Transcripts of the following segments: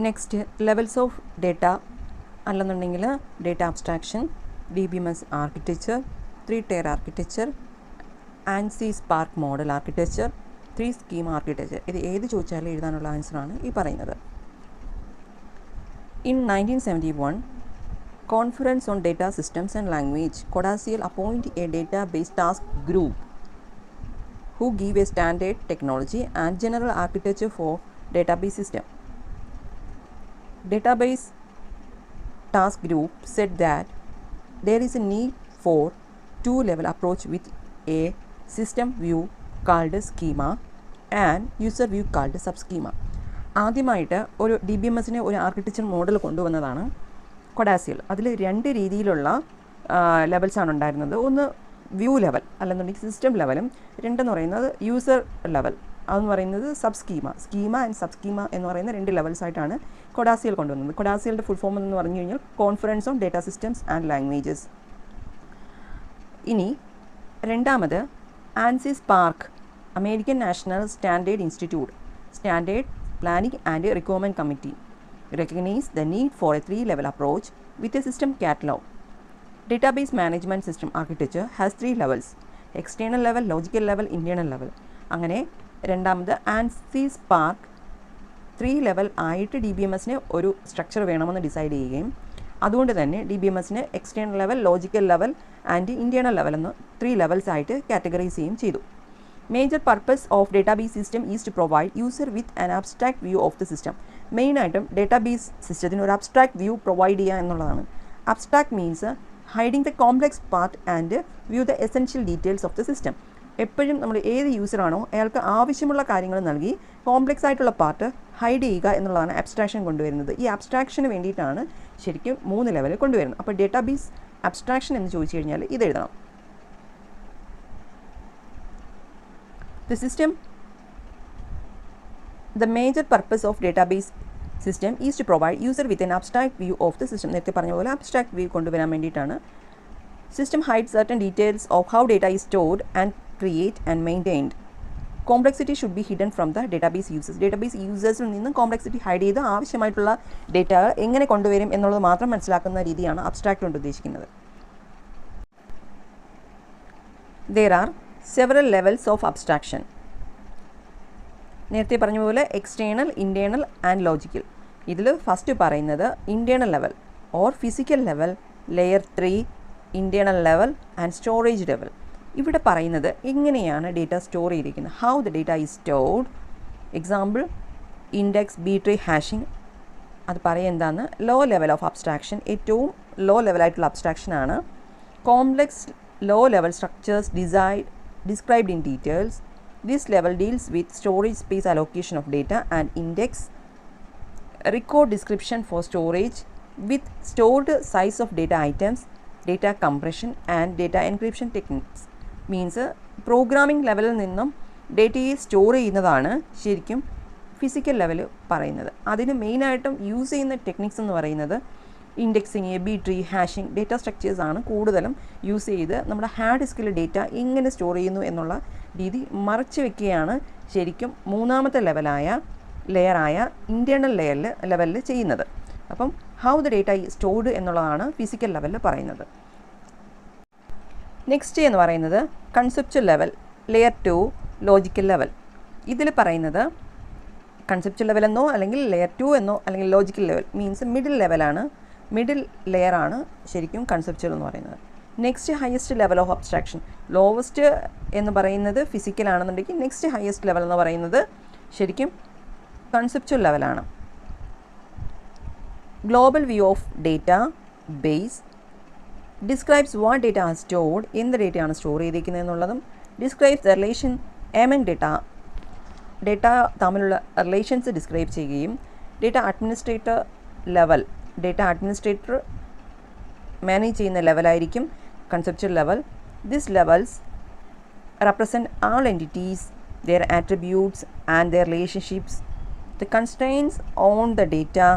Next levels of data അല്ലെന്നുണ്ടെങ്കിൽ data abstraction, DBMS architecture, 3-tier architecture, ANSI spark model architecture, 3 scheme architecture. ഇത് ഏത് ചോദിച്ചാലും എഴുതാനുള്ള ആൻസറാണ് ഈ പറയുന്നത്. In 1971, Conference on Data Systems and Language, CODASIL appointed a database task group who give a standard technology and general architecture for database system. Database task group said that there is a need for two-level approach with a system view called schema and user view called subschema. ആദ്യമായിട്ട് ഒരു DBMSനെ ഒരു architecture model കൊണ്ടുവന്നതാണ് കൊഡാസിൽ. അതിൽ 2 രീതിയിലുള്ള ലെവൽസാണ് ഉണ്ടായിരുന്നത്. ഒന്ന് view level അല്ലെന്നുണ്ടെങ്കിൽ system ലെവലും, രണ്ടെന്ന് പറയുന്നത് യൂസർ ലെവൽ, അതെന്ന് പറയുന്നത് sub schema. Schema and sub schema എന്ന് പറയുന്ന 2 ലെവൽസായിട്ടാണ് കൊഡാസിൽ കൊണ്ടുവന്നത്. കൊഡാസിലിൻ്റെ ഫുൾ ഫോം എന്ന് പറഞ്ഞു കഴിഞ്ഞാൽ conference on data systems and languages. ഇനി രണ്ടാമത് ANSI spark, American national standard institute standard planning and requirement committee recognize the need for a 3-level approach with a system catalog. Database management system architecture has 3 levels: external level, logical level, internal level. അങ്ങനെ രണ്ടാമത് ANSI spark 3 level ആയിട്ട് DBMSന് ഒരു structure വേണമെന്ന് decide ചെയ്യുകയും അതുകൊണ്ട് തന്നെ DBMSന് external level, logical level and internal level എന്ന് 3 ലെവൽസ് ആയിട്ട് കാറ്റഗറൈസ് ചെയ്യുകയും ചെയ്തു. Major purpose of database system is to provide user with an abstract view of the system. മെയിനായിട്ടും ഡേറ്റാബേസ് സിസ്റ്റത്തിന് ഒരു അബ്സ്ട്രാക്ട് വ്യൂ പ്രൊവൈഡ് ചെയ്യുക എന്നുള്ളതാണ്. Abstract means hiding the complex part and view the essential details of the system. എപ്പോഴും നമ്മൾ ഏത് യൂസറാണോ അയാൾക്ക് ആവശ്യമുള്ള കാര്യങ്ങൾ നൽകി കോംപ്ലെക്സ് ആയിട്ടുള്ള പാർട്ട് ഹൈഡ് ചെയ്യുക എന്നുള്ളതാണ് അബ്സ്ട്രാക്ഷൻ കൊണ്ടുവരുന്നത്. ഈ അബ്സ്ട്രാക്ഷന് വേണ്ടിയിട്ടാണ് ശരിക്കും 3 ലെവൽ കൊണ്ടുവരുന്നത്. അപ്പോൾ ഡേറ്റാബേസ് അബ്സ്ട്രാക്ഷൻ എന്ന് ചോദിച്ചു കഴിഞ്ഞാൽ ഇത് എഴുതണം. The major purpose of database system is to provide user with an abstract view of the system. നേരത്തെ പറഞ്ഞ പോലെ അബ്സ്ട്രാക്ട് വ്യൂ കൊണ്ടുവരാൻ വേണ്ടിയിട്ടാണ്. System hides certain details of how data is stored and created and maintained. Complexity should be hidden from the database users. Database usersൽ നിന്ന് complexity hide ചെയ്ത് ആവശ്യമായിട്ടുള്ള data എങ്ങനെ കൊണ്ടുവരും എന്നുള്ളത് മാത്രം മനസ്സിലാക്കുന്ന രീതിയാണ് അബ്സ്ട്രാക്ട് കൊണ്ട് ഉദ്ദേശിക്കുന്നത്. There are several levels of abstraction. നേരത്തെ പറഞ്ഞ പോലെ എക്സ്റ്റേണൽ, ഇൻറ്റേർണൽ ആൻഡ് ലോജിക്കൽ. ഇതിൽ ഫസ്റ്റ് പറയുന്നത് internal level or physical level, layer 3, internal level and storage level. ഇവിടെ പറയുന്നത് എങ്ങനെയാണ് ഡേറ്റ സ്റ്റോർ ചെയ്തിരിക്കുന്നത്, how the data is stored. Example index, B tree, hashing. അത് പറയുക എന്താണ് ലോ ലെവൽ ഓഫ് അബ്സ്ട്രാക്ഷൻ. ഏറ്റവും ലോ ലെവലായിട്ടുള്ള അബ്സ്ട്രാക്ഷനാണ്. Complex low level structures described in details. This level deals with storage space allocation of data and index, record description for storage with stored size of data items, data compression and data encryption techniques. Means programming ലെവലിൽ നിന്നും ഡേറ്റയെ store ചെയ്യുന്നതാണ് ശരിക്കും physical level പറയുന്നത്. അതിന് മെയിനായിട്ടും use ചെയ്യുന്ന techniques എന്ന് പറയുന്നത് indexing, B tree, hashing, data structures ആണ് കൂടുതലും യൂസ് ചെയ്ത് നമ്മുടെ ഹാർഡ് ഡിസ്കിൽ ഡേറ്റ എങ്ങനെ സ്റ്റോർ ചെയ്യുന്നു എന്നുള്ള രീതി മറച്ചു വെക്കുകയാണ് ശരിക്കും മൂന്നാമത്തെ ലെയറായ ഇൻറ്റേർണൽ ലെവലിൽ ചെയ്യുന്നത്. അപ്പം ഹൗ ദ ഡേറ്റ സ്റ്റോർഡ് എന്നുള്ളതാണ് ഫിസിക്കൽ ലെവലിൽ പറയുന്നത്. നെക്സ്റ്റ് എന്ന് പറയുന്നത് conceptual level, layer 2, logical level. ഇതിൽ പറയുന്നത് കൺസെപ്ച്വൽ ലെവൽ എന്നോ അല്ലെങ്കിൽ ലെയർ 2 എന്നോ അല്ലെങ്കിൽ ലോജിക്കൽ ലെവൽ മീൻസ് മിഡിൽ ലെവലാണ്. മിഡിൽ ലെയറാണ് ശരിക്കും കൺസെപ്ച്വൽ എന്ന് പറയുന്നത്. Next highest level of abstraction, lowest എന്ന് പറയുന്നത് ഫിസിക്കൽ ആണെന്നുണ്ടെങ്കിൽ നെക്സ്റ്റ് ഹയസ്റ്റ് ലെവൽ എന്ന് പറയുന്നത് ശരിക്കും കൺസെപ്ച്വൽ ലെവലാണ്. Global view of database describes what data are stored, എന്ത് ഡേറ്റയാണ് സ്റ്റോർ ചെയ്തിരിക്കുന്നത് എന്നുള്ളതും. Describes the relation among data തമ്മിലുള്ള റിലേഷൻസ് ഡിസ്ക്രൈബ് ചെയ്യുകയും. ഡേറ്റ അഡ്മിനിസ്ട്രേറ്റർ മാനേജ് ചെയ്യുന്ന ലെവലായിരിക്കും conceptual level. This levels represent all entities, their attributes and their relationships, the constraints on the data,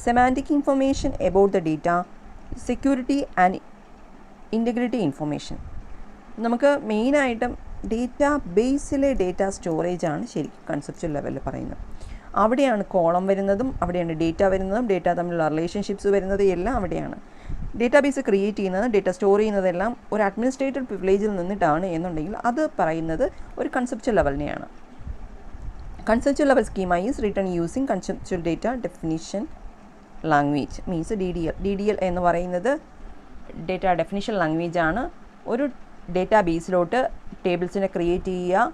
semantic information about the data, security and integrity information. നമുക്ക് മെയിനായിട്ടും data ബേസിലെ data storage ആണ് ശരിക്കും conceptual ലെവലിൽ പറയുന്നത്. അവിടെയാണ് column വരുന്നതും, അവിടെയാണ് data വരുന്നതും, ഡേറ്റ തമ്മിലുള്ള റിലേഷൻഷിപ്സ് വരുന്നത് എല്ലാം അവിടെയാണ്. ഡേറ്റാബേസ് ക്രിയേറ്റ് ചെയ്യുന്നത്, ഡേറ്റ സ്റ്റോർ ചെയ്യുന്നതെല്ലാം ഒരു അഡ്മിനിസ്ട്രേറ്റീവ് പ്രിവിലേജിൽ നിന്നിട്ടാണ് എന്നുണ്ടെങ്കിൽ അത് പറയുന്നത് ഒരു കൺസെപ്ച്വൽ ലെവലിനെയാണ്. Conceptual level schema is written using conceptual data definition language means DDL എന്ന് പറയുന്നത് ഡേറ്റ ഡെഫിനിഷൻ ലാംഗ്വേജ് ആണ്. ഒരു ഡേറ്റാബേസിലോട്ട് ടേബിൾസിനെ ക്രിയേറ്റ് ചെയ്യുക,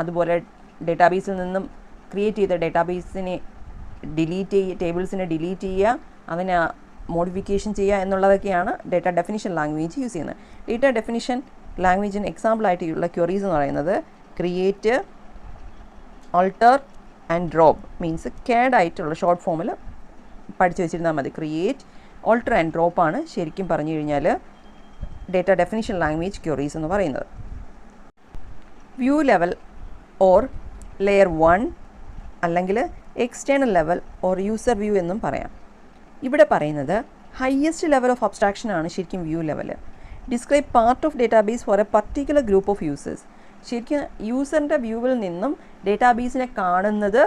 അതുപോലെ ഡേറ്റാബേസിൽ നിന്നും ക്രിയേറ്റ് ചെയ്ത ഡേറ്റാബേസിനെ ടേബിൾസിനെ ഡിലീറ്റ് ചെയ്യുക, അതിനെ മോഡിഫിക്കേഷൻ ചെയ്യുക എന്നുള്ളതൊക്കെയാണ് ഡേറ്റ ഡെഫിനിഷൻ ലാംഗ്വേജ് യൂസ് ചെയ്യുന്നത്. ഡേറ്റ ഡെഫിനിഷൻ ലാംഗ്വേജിന് എക്സാമ്പിളായിട്ടുള്ള ക്വറീസ് എന്ന് പറയുന്നത് create, alter and drop means CAD ആയിട്ടുള്ള ഷോർട്ട് ഫോമിൽ പഠിച്ചു വെച്ചിരുന്നാൽ മതി. ക്രിയേറ്റ്, ആൾട്ടർ ആൻഡ് ഡ്രോപ്പ് ആണ് ശരിക്കും പറഞ്ഞു കഴിഞ്ഞാൽ ഡേറ്റ ഡെഫിനിഷൻ ലാംഗ്വേജ് ക്വറീസ് എന്ന് പറയുന്നത്. വ്യൂ ലെവൽ ഓർ ലെയർ 1 അല്ലെങ്കിൽ external level or user view എന്നും പറയാം. ഇവിടെ പറയുന്നത് ഹയസ്റ്റ് ലെവൽ ഓഫ് അബ്സ്ട്രാക്ഷൻ ആണ് ശരിക്കും view level. Describe part of database for a particular group of users. ശരിക്കും യൂസറിൻ്റെ വ്യൂവിൽ നിന്നും ഡേറ്റാബേസിനെ കാണുന്നത്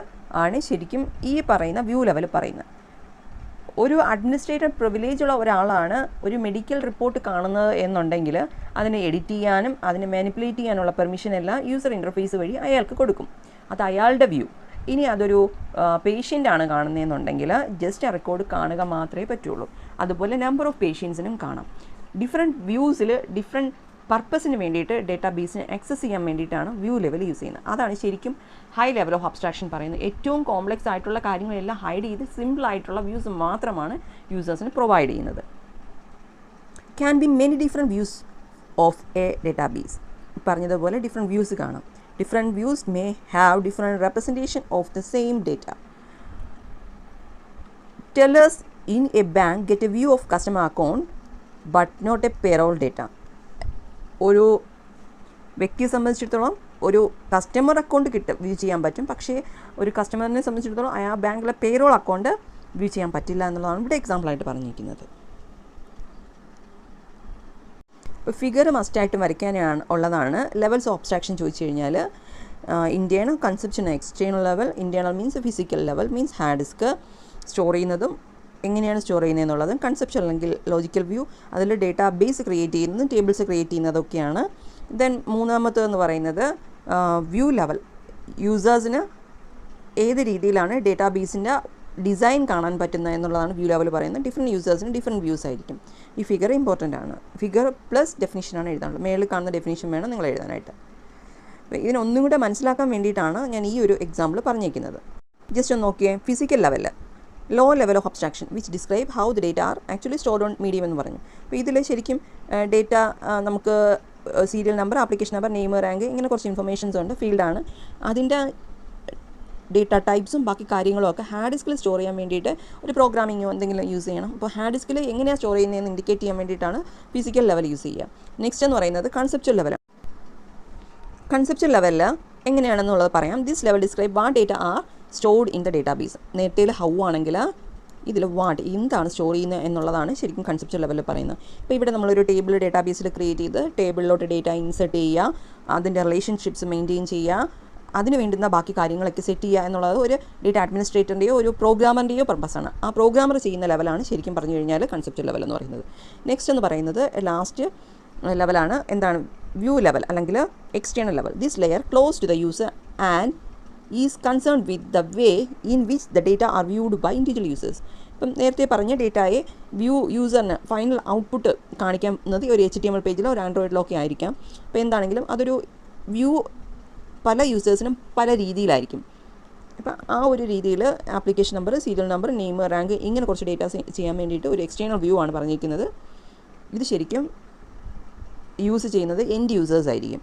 ആണ് ശരിക്കും ഈ പറയുന്ന വ്യൂ ലെവൽ പറയുന്നത്. ഒരു അഡ്മിനിസ്ട്രേറ്റീവ് പ്രിവിലേജ് ഉള്ള ഒരാളാണ് ഒരു മെഡിക്കൽ റിപ്പോർട്ട് കാണുന്നത് എന്നുണ്ടെങ്കിൽ അതിനെ എഡിറ്റ് ചെയ്യാനും അതിനെ മാനിപ്പുലേറ്റ് ചെയ്യാനുള്ള പെർമിഷൻ എല്ലാം യൂസർ ഇൻ്റർഫേസ് വഴി അയാൾക്ക് കൊടുക്കും. അത് അയാളുടെ വ്യൂ. ഇനി അതൊരു പേഷ്യൻ്റ് ആണ് കാണുന്നതെന്നുണ്ടെങ്കിൽ ജസ്റ്റ് ആ റെക്കോർഡ് കാണുക മാത്രമേ പറ്റുള്ളൂ. അതുപോലെ നമ്പർ ഓഫ് പേഷ്യൻസിനും കാണാം. ഡിഫറെൻറ്റ് വ്യൂസിൽ ഡിഫറെൻറ്റ് പർപ്പസിന് വേണ്ടിയിട്ട് ഡേറ്റാബേസിനെ ആക്സസ് ചെയ്യാൻ വേണ്ടിയിട്ടാണ് വ്യൂ ലെവൽ യൂസ് ചെയ്യുന്നത്. അതാണ് ശരിക്കും ഹൈ ലെവൽ ഓഫ് അബ്സ്ട്രാക്ഷൻ പറയുന്നത്. ഏറ്റവും കോംപ്ലക്സ് ആയിട്ടുള്ള കാര്യങ്ങളെല്ലാം ഹൈഡ് ചെയ്ത് സിമ്പിൾ ആയിട്ടുള്ള വ്യൂസ് മാത്രമാണ് യൂസേഴ്സിന് പ്രൊവൈഡ് ചെയ്യുന്നത്. Can be many different views of a database. പറഞ്ഞതുപോലെ ഡിഫറെൻറ്റ് വ്യൂസ് കാണാം. Different views may have different representation of the same data. Tellers in a bank get a view of customer account but not a payroll data. ഒരു വ്യക്തിയെ സംബന്ധിച്ചിടത്തോളം ഒരു customer account view ചെയ്യാൻ പറ്റും, പക്ഷേ ഒരു കസ്റ്റമറിനെ സംബന്ധിച്ചിടത്തോളം ആ ബാങ്കിലെ പേറോൾ അക്കൗണ്ട് വ്യൂ ചെയ്യാൻ പറ്റില്ല എന്നുള്ളതാണ് ഇവിടെ എക്സാമ്പിളായിട്ട് പറഞ്ഞിരിക്കുന്നത്. ഫിഗർ മസ്റ്റായിട്ട് വരയ്ക്കാനാണ് ഉള്ളതാണ്. ലെവൽസ് ഓഫ് അബ്സ്ട്രാക്ഷൻ ചോദിച്ചു കഴിഞ്ഞാൽ internal, conception, external level. Internal means physical level means hard disk store ചെയ്യുന്നതും എങ്ങനെയാണ് സ്റ്റോർ ചെയ്യുന്നതെന്നുള്ളതും. കൺസെപ്ഷൻ അല്ലെങ്കിൽ ലോജിക്കൽ വ്യൂ, അതിൽ ഡേറ്റാ ബേസ് ക്രിയേറ്റ് ചെയ്യുന്നതും ടേബിൾസ് ക്രിയേറ്റ് ചെയ്യുന്നതൊക്കെയാണ്. ദെൻ മൂന്നാമത്തേതെന്ന് പറയുന്നത് വ്യൂ ലെവൽ. യൂസേഴ്സിന് ഏത് രീതിയിലാണ് ഡേറ്റാബേസിൻ്റെ ഡിസൈൻ കാണാൻ പറ്റുന്നത് എന്നുള്ളതാണ് വ്യൂ ലെവൽ പറയുന്നത്. ഡിഫറെൻറ്റ് യൂസേഴ്സിന് ഡിഫറെൻറ്റ് വ്യൂസ് ആയിരിക്കും. ഈ ഫിഗർ ഇമ്പോർട്ടൻ്റ് ആണ്. ഫിഗർ പ്ലസ് ഡെഫിനിഷനാണ് എഴുതാനുള്ളത്. മേളിൽ കാണുന്ന ഡെഫിനിഷൻ വേണം നിങ്ങൾ എഴുതാനായിട്ട്. ഇതിനൊന്നും കൂടെ മനസ്സിലാക്കാൻ വേണ്ടിയിട്ടാണ് ഞാൻ ഈ ഒരു എക്സാമ്പിൾ പറഞ്ഞിരിക്കുന്നത്. ജസ്റ്റ് ഒന്ന് നോക്കിയേ. Physical level, low level of abstraction which describe how the data are actually stored on medium എന്ന് പറഞ്ഞു. അപ്പോൾ ഇതിൽ ശരിക്കും ഡേറ്റ നമുക്ക് serial number, application number, name, rank, ഇങ്ങനെ കുറച്ച് ഇൻഫർമേഷൻസ് ഉണ്ട്. ഫീൽഡാണ്. അതിൻ്റെ ഡേറ്റ ടൈപ്സും ബാക്കി കാര്യങ്ങളും ഒക്കെ ഹാർഡ് ഡിസ്കിൽ സ്റ്റോർ ചെയ്യാൻ വേണ്ടിയിട്ട് ഒരു പ്രോഗ്രാമിങ്ങോ എന്തെങ്കിലും യൂസ് ചെയ്യണം. അപ്പോൾ ഹാർഡ് ഡിസ്കിൽ എങ്ങനെയാണ് സ്റ്റോർ ചെയ്യുന്നതെന്ന് ഇൻഡിക്കേറ്റ് ചെയ്യാൻ വേണ്ടിയിട്ടാണ് ഫിസിക്കൽ ലെവൽ യൂസ് ചെയ്യുക. നെക്സ്റ്റ് എന്ന് പറയുന്നത് കൺസെപ്ച്വൽ ലെവലാണ്. കൺസെപ്ച്വൽ ലെവലിൽ എങ്ങനെയാണെന്നുള്ളത് പറയാം. This level describe what data are stored in the database. നേരത്തെ ഹൗ ആണെങ്കിൽ ഇതിൽ വാട്ട് എന്താണ് സ്റ്റോർ ചെയ്യുന്നത് എന്നുള്ളതാണ് ശരിക്കും കൺസെപ്ച്വൽ ലെവലിൽ പറയുന്നത്. ഇപ്പോൾ ഇവിടെ നമ്മളൊരു ടേബിൾ ഡേറ്റാബേസിൽ ക്രിയേറ്റ് ചെയ്ത് ടേബിളിലോട്ട് ഡേറ്റ ഇൻസെർട്ട് ചെയ്യുക, അതിൻ്റെ റിലേഷൻഷിപ്സ് മെയിൻറ്റെയിൻ ചെയ്യുക, അതിന് വേണ്ടുന്ന ബാക്കി കാര്യങ്ങളൊക്കെ സെറ്റ് ചെയ്യുക എന്നുള്ളത് ഒരു ഡേറ്റ അഡ്മിനിസ്ട്രേറ്ററിൻ്റെയോ ഒരു പ്രോഗ്രാമറിൻ്റെയോ പർപ്പസാണ്. ആ പ്രോഗ്രാമർ ചെയ്യുന്ന ലെവലാണ് ശരിക്കും പറഞ്ഞു കഴിഞ്ഞാൽ കൺസെപ്ച്വൽ ലെവൽ എന്ന് പറയുന്നത്. നെക്സ്റ്റ് എന്ന് പറയുന്നത് ലാസ്റ്റ് ലെവലാണ് എന്താണ് വ്യൂ ലെവൽ അല്ലെങ്കിൽ external level. This layer close to the user and is concern with the way in which the data are viewed by individual users. ഇപ്പം നേരത്തെ പറഞ്ഞ ഡേറ്റയെ യൂസറിന് ഫൈനൽ ഔട്ട്പുട്ട് കാണിക്കുന്നത് ഒരു HTML പേജിലോ ഒരു ആൻഡ്രോയിഡിലോ ഒക്കെ ആയിരിക്കാം. അപ്പോൾ എന്താണെങ്കിലും അതൊരു വ്യൂ പല യൂസേഴ്സിനും പല രീതിയിലായിരിക്കും. അപ്പോൾ ആ ഒരു രീതിയിൽ application number, serial number, name, rank ഇങ്ങനെ കുറച്ച് ഡേറ്റ ചെയ്യാൻ വേണ്ടിയിട്ട് ഒരു എക്സ്റ്റേണൽ വ്യൂ ആണ് പറഞ്ഞിരിക്കുന്നത്. ഇത് ശരിക്കും യൂസ് ചെയ്യുന്നത് എൻഡ് യൂസേഴ്സ് ആയിരിക്കും.